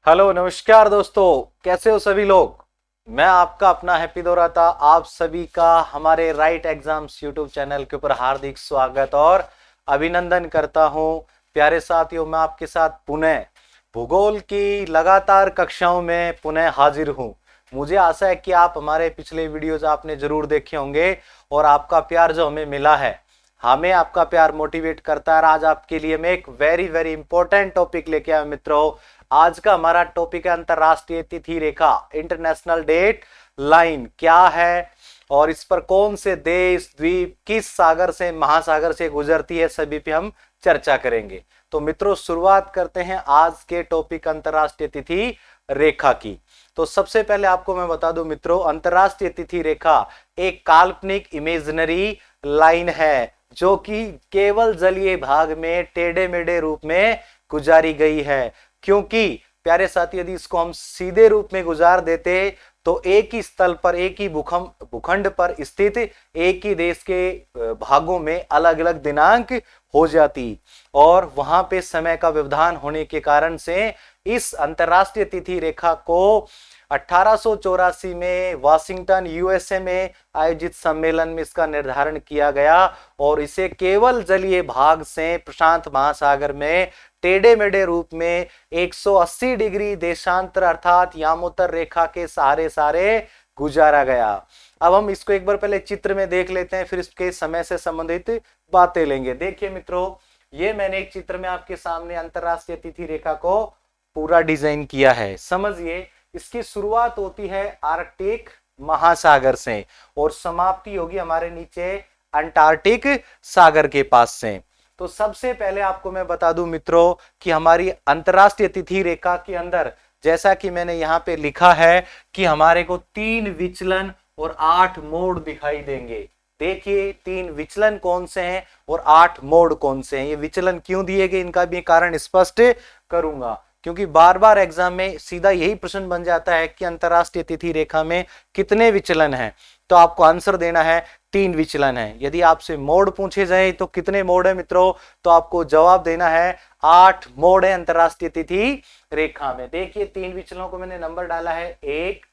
Hello नमस्कार दोस्तों, कैसे हो सभी लोग। मैं आपका अपना हैप्पी दोराता आप सभी का हमारे राइट एग्जाम्स यूट्यूब चैनल के ऊपर हार्दिक स्वागत और अभिनंदन करता हूं। प्यारे साथियों, मैं आपके साथ पुनः भूगोल की लगातार कक्षाओं में पुनः हाजिर हूं। मुझे आशा है कि आप हमारे पिछले वीडियोज आपने जरूर देखे होंगे और आपका प्यार जो हमें मिला है, हमें आपका प्यार मोटिवेट करता है। आज आपके लिए मैं एक वेरी वेरी इंपॉर्टेंट टॉपिक लेके आया मित्रों। आज का हमारा टॉपिक है अंतरराष्ट्रीय तिथि रेखा, इंटरनेशनल डेट लाइन क्या है और इस पर कौन से देश द्वीप किस सागर से महासागर से गुजरती है, सभी पे हम चर्चा करेंगे। तो मित्रों शुरुआत करते हैं आज के टॉपिक अंतरराष्ट्रीय तिथि रेखा की। तो सबसे पहले आपको मैं बता दूं मित्रों, अंतरराष्ट्रीय तिथि रेखा एक काल्पनिक इमेजिनरी लाइन है जो कि केवल जलीय भाग में टेढ़े मेढ़े रूप में गुजारी गई है। क्योंकि प्यारे साथी, यदि इसको हम सीधे रूप में गुजार देते तो एक ही स्थल पर, एक ही भूखंड पर स्थित एक ही देश के भागों में अलग अलग दिनांक हो जाती और वहां पे समय का व्यवधान होने के कारण से इस अंतरराष्ट्रीय तिथि रेखा को 1884 में वाशिंगटन यूएसए में आयोजित सम्मेलन में इसका निर्धारण किया गया और इसे केवल जलीय भाग से प्रशांत महासागर में टेढ़े मेढ़े रूप में 180 डिग्री देशांतर अर्थात यामोत्तर रेखा के सहारे गुजारा गया। अब हम इसको एक बार पहले चित्र में देख लेते हैं, फिर इसके समय से संबंधित बातें लेंगे। देखिए मित्रों, ये मैंने एक चित्र में आपके सामने अंतरराष्ट्रीय तिथि रेखा को पूरा डिजाइन किया है। समझिए, इसकी शुरुआत होती है आर्कटिक महासागर से और समाप्ति होगी हमारे नीचे अंटार्कटिक सागर के पास से। तो सबसे पहले आपको मैं बता दूं मित्रों कि हमारी अंतरराष्ट्रीय तिथि रेखा के अंदर, जैसा कि मैंने यहां पे लिखा है कि हमारे को 3 विचलन और 8 मोड़ दिखाई देंगे। देखिए 3 विचलन कौन से हैं और 8 मोड़ कौन से हैं। ये विचलन क्यों दिए गए, इनका भी कारण स्पष्ट करूंगा, क्योंकि बार बार एग्जाम में सीधा यही प्रश्न बन जाता है कि अंतरराष्ट्रीय तिथि रेखा में कितने विचलन हैं। तो आपको आंसर देना है 3 विचलन है। यदि आपसे मोड़ पूछे जाए तो कितने मोड़ है मित्रों, तो आपको जवाब देना है 8 मोड़ है अंतरराष्ट्रीय तिथि रेखा में। देखिए 3 विचलनों को मैंने नंबर डाला है 1,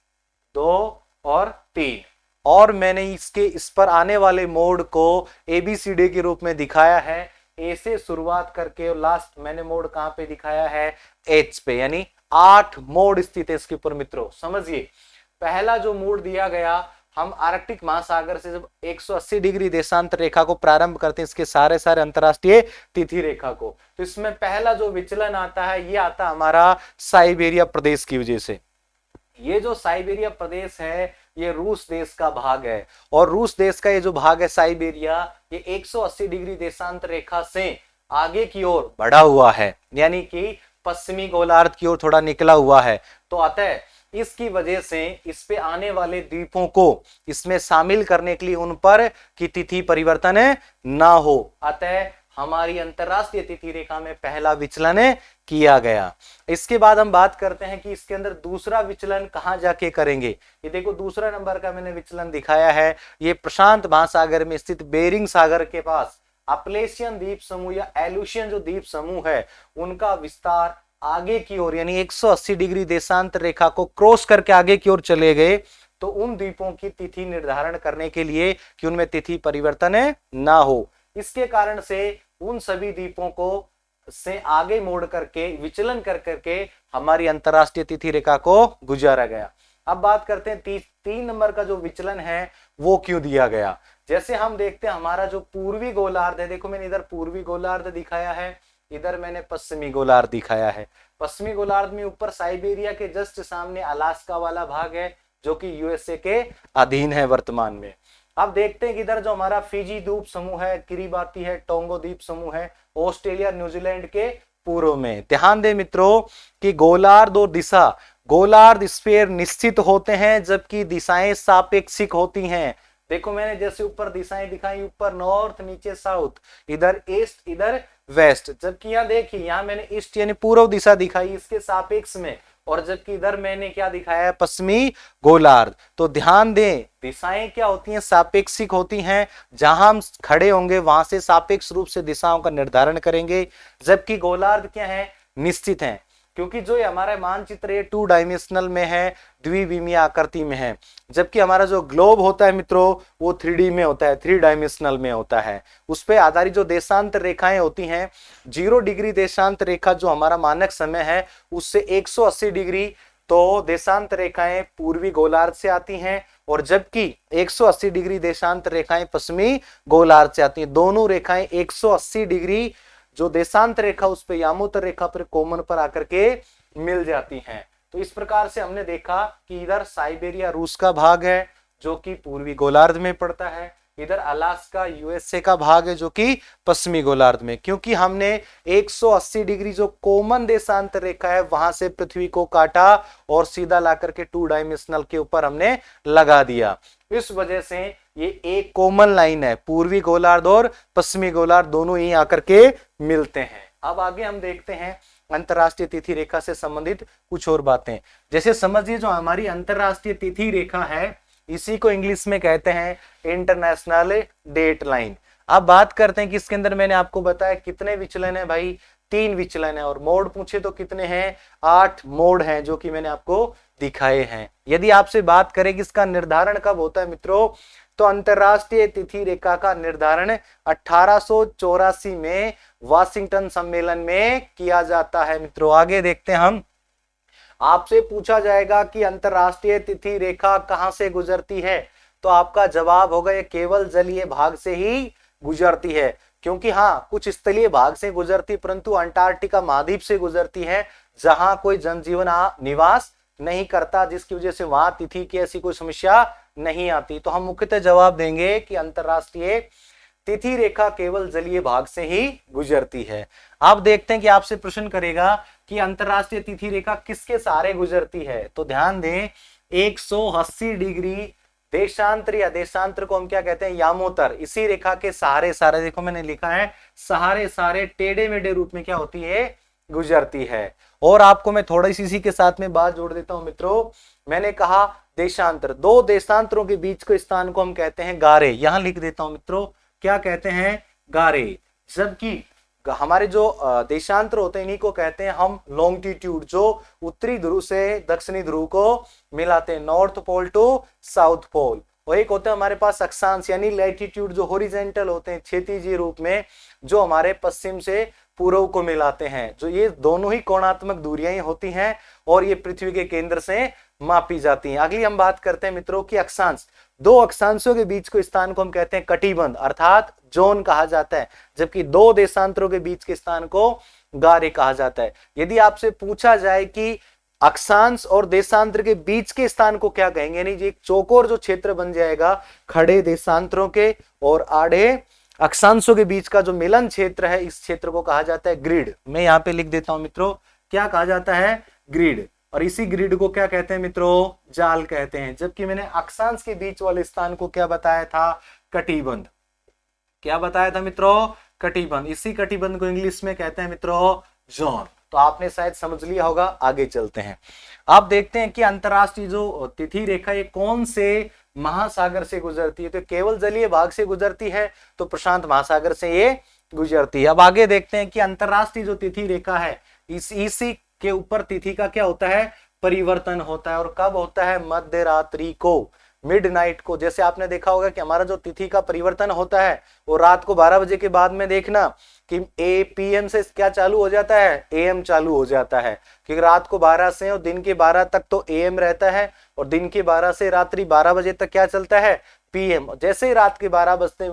2 और 3 और मैंने इस पर आने वाले मोड़ को ABCD के रूप में दिखाया है। ए से शुरुआत करके और लास्ट मैंने मोड़ कहां पे दिखाया है, H पे, यानी 8 मोड़ स्थित है इसके ऊपर मित्रों। समझिए, पहला जो मोड़ दिया गया, हम आर्कटिक महासागर से जब 180 डिग्री देशांतर रेखा को प्रारंभ करते हैं इसके सारे अंतरराष्ट्रीय तिथि रेखा को, तो इसमें पहला जो विचलन आता है ये आता हमारा साइबेरिया प्रदेश की वजह से। ये जो साइबेरिया प्रदेश है ये रूस देश का भाग है और रूस देश का ये जो भाग है साइबेरिया, ये 180 डिग्री देशांतर रेखा से आगे की ओर बढ़ा हुआ है, यानी कि पश्चिमी गोलार्ध की ओर थोड़ा निकला हुआ है। तो अतः इसकी वजह से इस पे आने वाले द्वीपों को इसमें शामिल करने के लिए उन पर की तिथि परिवर्तन ना हो, अतः हमारी अंतरराष्ट्रीय तिथि रेखा में पहला विचलन किया गया। इसके बाद हम बात करते हैं कि इसके अंदर दूसरा विचलन कहां जाके करेंगे। ये देखो दूसरा नंबर का मैंने विचलन दिखाया है, ये प्रशांत महासागर में स्थित बेरिंग सागर के पास अपलेशियन द्वीप समूह या एलुशियन जो द्वीप समूह है उनका विस्तार आगे की ओर, यानी 180 डिग्री देशांतर रेखा को क्रॉस करके आगे की ओर चले गए। तो उन द्वीपों की तिथि निर्धारण करने के लिए कि उनमें तिथि परिवर्तन ना हो, इसके कारण से उन सभी द्वीपों को से आगे मोड़ करके विचलन कर करके हमारी अंतरराष्ट्रीय तिथि रेखा को गुजारा गया। अब बात करते हैं 3 नंबर का जो विचलन है वो क्यों दिया गया। जैसे हम देखते हैं हमारा जो पूर्वी गोलार्ध है, देखो मैंने इधर पूर्वी गोलार्ध दिखाया है, इधर मैंने पश्चिमी गोलार्ध दिखाया है। पश्चिमी गोलार्ध में ऊपर साइबेरिया के जस्ट सामने अलास्का वाला भाग है जो कि यूएसए के अधीन है वर्तमान में। अब देखते हैं कि इधर जो हमारा फिजी द्वीप समूह है, किरिबाती है, टोंगो द्वीप समूह है, ऑस्ट्रेलिया न्यूजीलैंड के पूर्व में। ध्यान दें मित्रों कि गोलार्ध और दिशा, गोलार्ध स्फीयर निश्चित होते हैं जबकि दिशाएं सापेक्षिक होती हैं। देखो मैंने जैसे ऊपर दिशाएं दिखाई, ऊपर नॉर्थ, नीचे साउथ, इधर ईस्ट, इधर वेस्ट, जबकि यहाँ देखिए यहाँ मैंने ईस्ट यानी पूर्व दिशा दिखाई इसके सापेक्ष में, और जबकि इधर मैंने क्या दिखाया है, पश्चिमी गोलार्ध। तो ध्यान दें दिशाएं क्या होती हैं, सापेक्षिक होती हैं। जहां हम खड़े होंगे वहां से सापेक्ष रूप से दिशाओं का निर्धारण करेंगे, जबकि गोलार्ध क्या है, निश्चित है। क्योंकि जो ये हमारा मानचित्र ये 2 डायमेंशनल में है, द्विविमीय आकृति में है, जबकि हमारा जो ग्लोब होता है मित्रों वो 3D में होता है, 3 डायमेंशनल में होता है। उस पे आधारित जो देशांतर रेखाएं होती हैं, 0 डिग्री देशांत रेखा जो हमारा मानक समय है उससे 180 डिग्री तो देशांत रेखाएं पूर्वी गोलार्ध से आती हैं, और जबकि 180 डिग्री देशांत रेखाएं पश्चिमी गोलार्ध से आती हैं। दोनों रेखाएं 180 डिग्री जो देशांत रेखा उस पे यामोत्तर रेखा पर कॉमन पर आकर के मिल जाती हैं। तो इस प्रकार से हमने देखा कि इधर साइबेरिया रूस का भाग है जो कि पूर्वी गोलार्ध में पड़ता है, इधर अलास्का यूएसए का भाग है जो कि पश्चिमी गोलार्ध में। क्योंकि हमने 180 डिग्री जो कॉमन देशांत रेखा है वहां से पृथ्वी को काटा और सीधा ला करके 2 डायमेंशनल के ऊपर हमने लगा दिया, इस वजह से ये एक कॉमन लाइन है, पूर्वी गोलार्ध और पश्चिमी गोलार्ध दोनों ही आकर के मिलते हैं। अब आगे हम देखते हैं अंतरराष्ट्रीय तिथि रेखा से संबंधित कुछ और बातें। जैसे समझिए जो हमारी अंतरराष्ट्रीय तिथि रेखा है इसी को इंग्लिश में कहते हैं इंटरनेशनल डेट लाइन। अब बात करते हैं कि इसके अंदर मैंने आपको बताया कितने विचलन है भाई, 3 विचलन है, और मोड पूछे तो कितने हैं, 8 मोड हैं जो कि मैंने आपको दिखाए हैं। यदि आपसे बात करें कि इसका निर्धारण कब होता है मित्रों, तो अंतरराष्ट्रीय तिथि रेखा का निर्धारण 1884 में वाशिंगटन सम्मेलन में किया जाता है। मित्रों आगे देखते हैं हम, आपसे पूछा जाएगा कि अंतरराष्ट्रीय तिथि रेखा कहां से गुजरती है, तो आपका जवाब होगा ये केवल जलीय भाग से ही गुजरती है। क्योंकि हाँ कुछ स्थलीय भाग से गुजरती परंतु अंटार्कटिका महाद्वीप से गुजरती है जहां कोई जनजीवन निवास नहीं करता, जिसकी वजह से वहां तिथि की ऐसी कोई समस्या नहीं आती। तो हम मुख्यतः जवाब देंगे कि अंतरराष्ट्रीय तिथि रेखा केवल जलीय भाग से ही गुजरती है। आप देखते हैं कि आपसे प्रश्न करेगा कि अंतरराष्ट्रीय तिथि रेखा किसके सहारे गुजरती है, तो ध्यान दें 180 डिग्री देशांतर या देशांतर को हम क्या कहते हैं, यामोत्तर, इसी रेखा के सहारे सारे, देखो मैंने लिखा है सहारे सारे टेढ़े मेढ़े रूप में क्या होती है, गुजरती है। और आपको मैं थोड़ी सी इसी के साथ में बात जोड़ देता हूं मित्रों, मैंने कहा देशांतर, 2 देशांतरों के बीच के स्थान को हम कहते हैं गारे, यहां लिख देता हूं मित्रों, क्या कहते हैं, गारे। जबकि हमारे जो देशांतर होते हैं इन्हीं को कहते हैं हम लॉन्गिट्यूड, जो उत्तरी ध्रुव से दक्षिणी ध्रुव को मिलाते हैं, north pole to south pole. और एक होते हैं हमारे पास अक्षांश यानी लैटिट्यूड, जो हॉरिजॉन्टल होते हैं क्षैतिज रूप में, जो हमारे पश्चिम से पूर्व को मिलाते हैं। जो ये दोनों ही कोणात्मक दूरियां होती हैं और ये पृथ्वी के केंद्र से मापी जाती हैं। अगली हम बात करते हैं मित्रों की अक्षांश, 2 अक्षांशों के बीच के स्थान को हम कहते हैं कटिबंध अर्थात जोन कहा जाता है, जबकि 2 देशांतरों के बीच के स्थान को गारे कहा जाता है। यदि आपसे पूछा जाए कि अक्षांश और देशांतर के बीच के स्थान को क्या कहेंगे, यानी एक चौकोर जो क्षेत्र बन जाएगा खड़े देशांतरों के और आड़े अक्षांशों के बीच का जो मिलन क्षेत्र है, इस क्षेत्र को कहा जाता है ग्रिड। मैं यहाँ पे लिख देता हूं मित्रों, क्या कहा जाता है, ग्रिड। और इसी ग्रिड को क्या कहते हैं मित्रों, जाल कहते हैं। जबकि मैंने अक्षांश के बीच वाले स्थान को क्या बताया था, कटिबंध। क्या बताया था मित्रों, कटिबंध। इसी कटिबंध को इंग्लिश में कहते हैं मित्रों जोन। तो आपने शायद समझ लिया होगा। आगे चलते हैं, आप देखते हैं कि अंतरराष्ट्रीय जो तिथि रेखा ये कौन से महासागर से गुजरती है, तो केवल जलीय भाग से गुजरती है, तो प्रशांत महासागर से ये गुजरती है। अब आगे देखते हैं कि अंतरराष्ट्रीय जो तिथि रेखा है इसी के ऊपर तिथि का क्या होता है, परिवर्तन होता है। और कब होता है, मध्य रात्रि को, मिडनाइट को। जैसे आपने देखा होगा कि हमारा जो तिथि का परिवर्तन होता है वो रात को 12 बजे के बाद में देखना कि PM से क्या चालू हो जाता है, AM चालू हो जाता है। क्योंकि रात को 12 से और दिन के 12 तक तो AM रहता है और दिन के 12 से रात्रि 12 बजे तक क्या चलता है, PM। जैसे ही रात के 12 बजते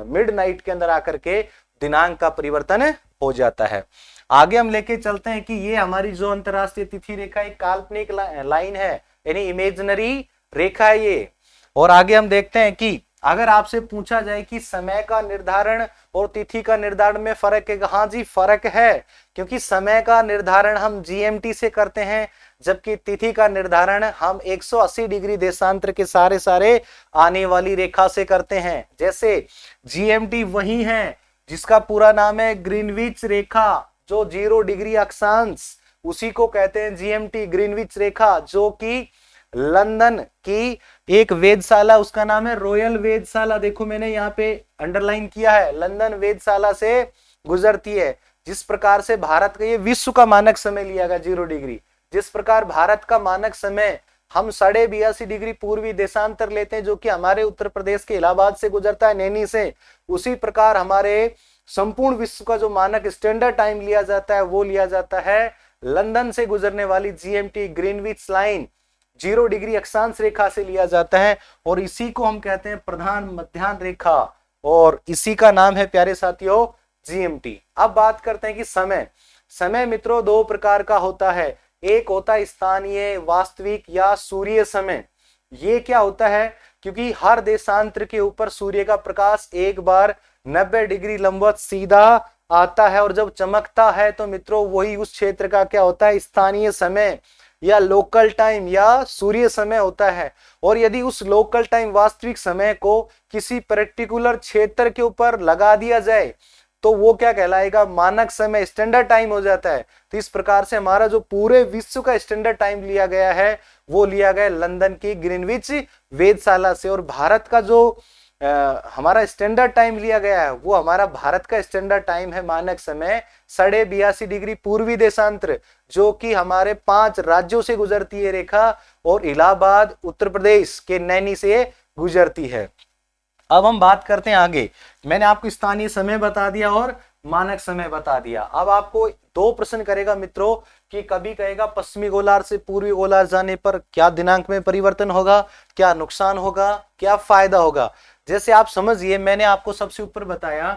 मिडनाइट के अंदर आकर के दिनांक का परिवर्तन हो जाता है। आगे हम लेके चलते हैं कि ये हमारी जो अंतरराष्ट्रीय तिथि रेखा एक काल्पनिक लाइन है, यानी इमेजिनरी रेखा है ये। और आगे हम देखते हैं कि अगर आपसे पूछा जाए कि समय का निर्धारण और तिथि का निर्धारण में फर्क है, हाँ जी फर्क है, क्योंकि समय का निर्धारण हम GMT से करते हैं, जबकि तिथि का निर्धारण हम 180 डिग्री देशांतर के सारे आने वाली रेखा से करते हैं। जैसे GMT वही है जिसका पूरा नाम है ग्रीनविच रेखा, जो 0 डिग्री अक्षांश, उसी को कहते हैं GMT ग्रीनविच रेखा, जो कि लंदन की एक वेधशाला, उसका नाम है रॉयल वेधशाला, देखो मैंने यहाँ पे अंडरलाइन किया है, लंदन वेधशाला से गुजरती है। जिस प्रकार से भारत का ये विश्व का मानक समय लिया गया 0 डिग्री, जिस प्रकार भारत का मानक समय हम 82.5 डिग्री पूर्वी देशांतर लेते हैं जो कि हमारे उत्तर प्रदेश के इलाहाबाद से गुजरता है, नैनी से, उसी प्रकार हमारे संपूर्ण विश्व का जो मानक स्टैंडर्ड टाइम लिया जाता है वो लिया जाता है लंदन से गुजरने वाली GMT ग्रीनविच लाइन 0 डिग्री अक्षांश रेखा से लिया जाता है, और इसी को हम कहते हैं प्रधान मध्याह्न रेखा, और इसी का नाम है प्यारे साथियों GMT। अब बात करते हैं कि समय मित्रों दो प्रकार का होता है, एक होता है स्थानीय वास्तविक या सूर्य समय। ये क्या होता है, क्योंकि हर देशांतर के ऊपर सूर्य का प्रकाश एक बार 90 डिग्री लंबवत सीधा आता है, और जब चमकता है तो मित्रों वही उस क्षेत्र का क्या होता है, स्थानीय समय या लोकल टाइम या सूर्य समय होता है। और यदि उस लोकल टाइम वास्तविक समय को किसी पर्टिकुलर क्षेत्र के ऊपर लगा दिया जाए तो वो क्या कहलाएगा, मानक समय, स्टैंडर्ड टाइम हो जाता है। तो इस प्रकार से हमारा जो पूरे विश्व का स्टैंडर्ड टाइम लिया गया है वो लिया गया लंदन की ग्रीनविच वेधशाला से, और भारत का जो हमारा स्टैंडर्ड टाइम लिया गया है वो हमारा भारत का स्टैंडर्ड टाइम है मानक समय 82.5 डिग्री पूर्वी देशांतर, जो कि हमारे 5 राज्यों से गुजरती है रेखा, और इलाहाबाद उत्तर प्रदेश के नैनी से गुजरती है। अब हम बात करते हैं आगे। मैंने आपको स्थानीय समय बता दिया और मानक समय बता दिया। अब आपको 2 प्रश्न करेगा मित्रों कि कभी कहेगा पश्चिमी गोलार्ध से पूर्वी गोलार्ध जाने पर क्या दिनांक में परिवर्तन होगा, क्या नुकसान होगा, क्या फायदा होगा। जैसे आप समझिए, मैंने आपको सबसे ऊपर बताया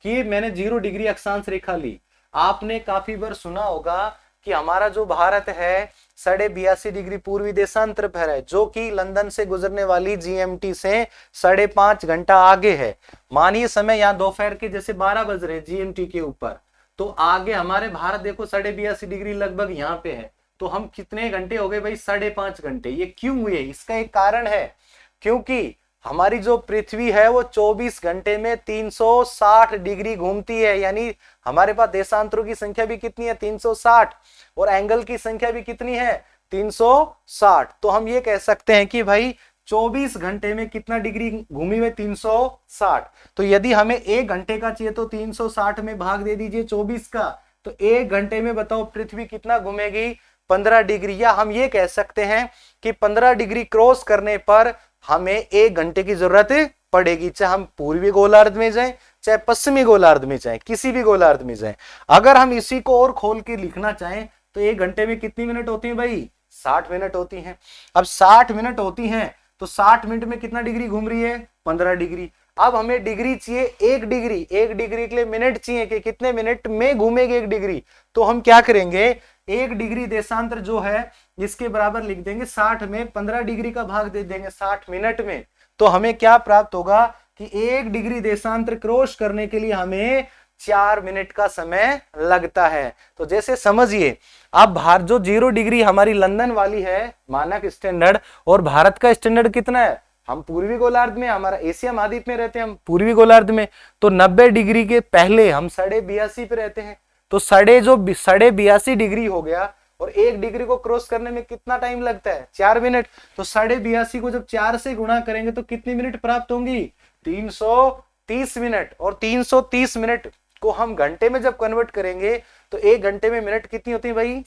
कि मैंने 0 डिग्री अक्षांश रेखा ली। आपने काफी बार सुना होगा कि हमारा जो भारत है 82.5 डिग्री पूर्वी देशांतर पर है, जो कि लंदन से गुजरने वाली GMT से 5.5 घंटा आगे है। मानिए समय यहाँ दोपहर के जैसे 12 बज रहे GMT के ऊपर, तो आगे हमारे भारत देखो 82.5 डिग्री लगभग यहाँ पे है, तो हम कितने घंटे हो गए भाई, 5.5 घंटे। ये क्यों हुए, इसका एक कारण है, क्योंकि हमारी जो पृथ्वी है वो 24 घंटे में 360 डिग्री घूमती है, यानी हमारे पास देशांतरों की संख्या भी कितनी है, 360, और एंगल की संख्या भी कितनी है, 360। तो हम ये कह सकते हैं कि भाई 24 घंटे में कितना डिग्री घूमी हुई, 360। तो यदि हमें 1 घंटे का चाहिए तो 360 में भाग दे दीजिए 24 का, तो 1 घंटे में बताओ पृथ्वी कितना घूमेगी, 15 डिग्री। या हम ये कह सकते हैं कि 15 डिग्री क्रॉस करने पर हमें 1 घंटे की जरूरत पड़ेगी, चाहे हम पूर्वी गोलार्ध में जाएं चाहे पश्चिमी गोलार्ध में जाएं, किसी भी गोलार्ध में जाएं। अगर हम इसी को और खोल के लिखना चाहें तो 1 घंटे में कितनी मिनट होती है भाई, 60 मिनट होती हैं। अब 60 मिनट होती हैं तो 60 मिनट में कितना डिग्री घूम रही है, 15 डिग्री। अब हमें डिग्री चाहिए 1 डिग्री, 1 डिग्री के लिए मिनट चाहिए कि कितने मिनट में घूमेगी 1 डिग्री। तो हम क्या करेंगे, 1 डिग्री देशांतर जो है इसके बराबर लिख देंगे 60 में 15 डिग्री का भाग दे देंगे 60 मिनट में। तो हमें क्या प्राप्त होगा कि 1 डिग्री देशांतर क्रॉस करने के लिए हमें 4 मिनट का समय लगता है। तो जैसे समझिए, अब भारत जो 0 डिग्री हमारी लंदन वाली है मानक स्टैंडर्ड, और भारत का स्टैंडर्ड कितना है, हम पूर्वी गोलार्ध में, हमारा एशिया महाद्वीप में रहते हैं, हम पूर्वी गोलार्ध में, तो 90 डिग्री के पहले हम 82.5 पे रहते हैं। तो 82.5 डिग्री हो गया, और 1 डिग्री को क्रॉस करने में कितना टाइम लगता है, 4 मिनट। तो 82.5 को जब 4 से गुणा करेंगे तो कितनी मिनट प्राप्त होंगी, 330 मिनट। और 330 मिनट को हम घंटे में जब कन्वर्ट करेंगे तो 1 घंटे में मिनट कितनी होती है भाई,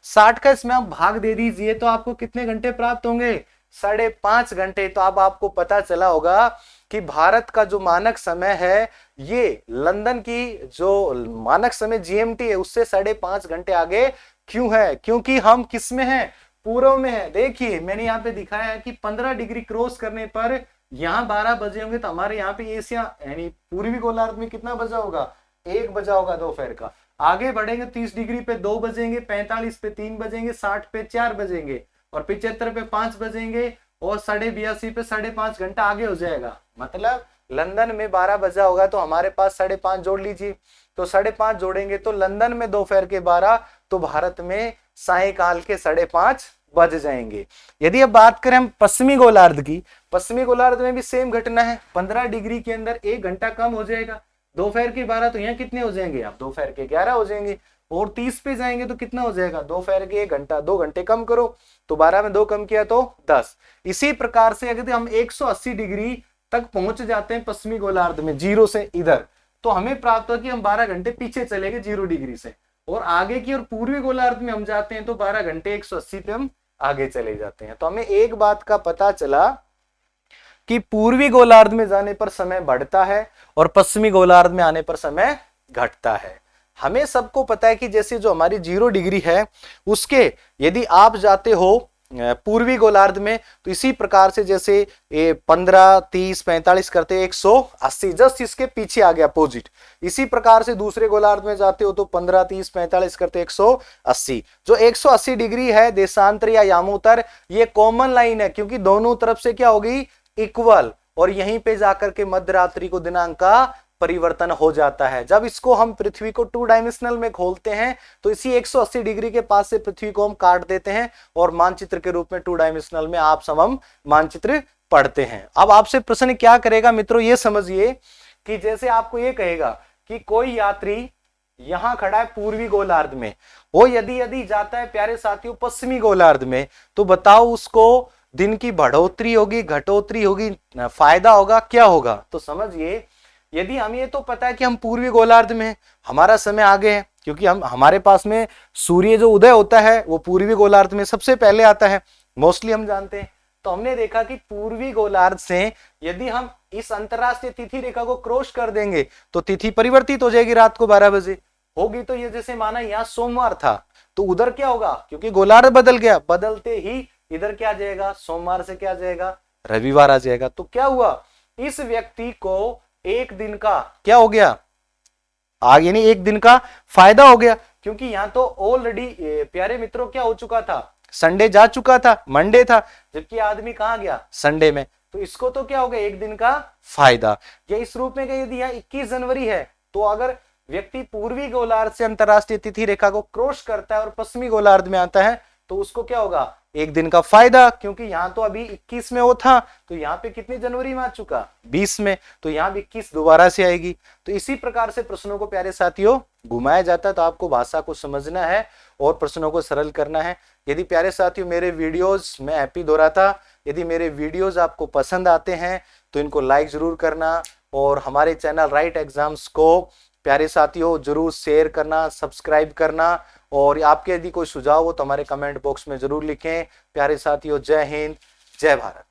60 का इसमें आप भाग दे दीजिए तो आपको कितने घंटे प्राप्त होंगे, 5.5 घंटे। तो अब आपको पता चला होगा कि भारत का जो मानक समय है ये लंदन की जो मानक समय GMT है उससे 5.5 घंटे आगे क्यों है, क्योंकि हम किस में हैं, पूर्व में है। देखिए मैंने यहाँ पे दिखाया है कि 15 डिग्री क्रॉस करने पर यहाँ 12 बजे होंगे, तो हमारे यहाँ पे एशिया यानी पूर्वी गोलार्ध में कितना बजा होगा, 1 बजा होगा दोपहर का। आगे बढ़ेंगे 30 डिग्री पे 2 बजेंगे, 45 पे 3 बजेंगे, 60 पे 4 बजेंगे, और 75 पे 5 बजेंगे, और 82.5 पे 5.5 घंटा आगे हो जाएगा। मतलब लंदन में 12 बजा होगा तो हमारे पास 5.5 जोड़ लीजिए, तो 5.5 जोड़ेंगे तो लंदन में दोपहर के 12, तो भारत में सायकाल के 5.5 बज जाएंगे। यदि अब बात करें हम पश्चिमी गोलार्ध की, पश्चिमी गोलार्ध में भी सेम घटना है, 15 डिग्री के अंदर 1 घंटा कम हो जाएगा। दोपहर के 12 तो यहाँ कितने हो जाएंगे, आप दोपहर के 11 हो जाएंगे, और 30 पे जाएंगे तो कितना हो जाएगा, दोपहर के 1 घंटा, 2 घंटे कम करो, तो 12 में 2 कम किया तो 10। इसी प्रकार से अगर हम 180 डिग्री तक पहुंच जाते हैं पश्चिमी गोलार्ध में 0 से इधर, तो हमें प्राप्त हुआ कि हम 12 घंटे पीछे चले गए 0 डिग्री से, और आगे की और पूर्वी गोलार्ध में हम जाते हैं तो 12 घंटे 180 पे हम आगे चले जाते हैं। तो हमें एक बात का पता चला कि पूर्वी गोलार्ध में जाने पर समय बढ़ता है और पश्चिमी गोलार्ध में आने पर समय घटता है। हमें सबको पता है कि जैसे जो हमारी 0 डिग्री है उसके यदि आप जाते हो पूर्वी गोलार्ध में तो इसी प्रकार से जैसे 15, 30, 45 करते 180, जस्ट इसके पीछे आ गया अपोजिट। इसी प्रकार से दूसरे गोलार्ध में जाते हो तो 15, 30, 45 करते 180। जो 180 डिग्री है देशांतर या यामोत्तर, ये कॉमन लाइन है क्योंकि दोनों तरफ से क्या होगी, इक्वल, और यहीं पे जाकर के मध्यरात्रि को दिनांक का परिवर्तन हो जाता है। जब इसको हम पृथ्वी को 2 डायमेंशनल में खोलते हैं तो इसी 180 डिग्री के पास से पृथ्वी को हम काट देते हैं और मानचित्र के रूप में 2 डायमेंशनल में आप समम मानचित्र पढ़ते हैं। अब आपसे प्रश्न क्या करेगा मित्रों, ये समझिए कि जैसे आपको ये कहेगा कि कोई यात्री यहां खड़ा है पूर्वी गोलार्ध में, वो यदि जाता है प्यारे साथियों पश्चिमी गोलार्ध में, तो बताओ उसको दिन की बढ़ोतरी होगी, घटोतरी होगी, फायदा होगा, क्या होगा? तो समझिए, यदि हम ये तो पता है कि हम पूर्वी गोलार्ध में, हमारा समय आगे है क्योंकि हमारे पास में सूर्य जो उदय होता है वो पूर्वी गोलार्ध में सबसे पहले आता है, मोस्टली हम जानते हैं। तो हमने देखा कि पूर्वी गोलार्ध से यदि हम इस अंतरराष्ट्रीय तिथि रेखा को क्रॉस कर देंगे तो तिथि परिवर्तित हो जाएगी, रात को 12 बजे होगी। तो ये जैसे माना यहाँ सोमवार था तो उधर क्या होगा, क्योंकि गोलार्ध बदल गया, बदलते ही इधर क्या आ जाएगा, सोमवार से क्या आ जाएगा, रविवार आ जाएगा। तो क्या हुआ, इस व्यक्ति को एक दिन का क्या हो गया, आगे यानी एक दिन का फायदा हो गया, क्योंकि यहां तो ऑलरेडी प्यारे मित्रों क्या हो चुका था, संडे जा चुका था, मंडे था, जबकि आदमी कहां गया, संडे में। तो इसको तो क्या हो गया, एक दिन का फायदा। या इस रूप में यदि यहाँ 21 जनवरी है तो अगर व्यक्ति पूर्वी गोलार्ध से अंतरराष्ट्रीय तिथि रेखा को क्रॉस करता है और पश्चिमी गोलार्ध में आता है तो उसको क्या होगा, एक दिन का फायदा, क्योंकि यहां तो अभी 21 में वो था तो यहाँ पे कितनी जनवरी में आ चुका, 20 में, तो यहाँ भी 21 दोबारा से आएगी। तो इसी प्रकार से प्रश्नों को प्यारे साथियों घुमाया जाता है। तो आपको भाषा को समझना है और प्रश्नों को सरल करना है। यदि प्यारे साथियों मेरे वीडियोज, मैं हैप्पी दोराता, यदि मेरे वीडियोज आपको पसंद आते हैं तो इनको लाइक जरूर करना और हमारे चैनल राइट एग्जाम्स को प्यारे साथियों जरूर शेयर करना, सब्सक्राइब करना, और आपके यदि कोई सुझाव हो तो हमारे कमेंट बॉक्स में जरूर लिखें। प्यारे साथियों, जय हिंद, जय भारत।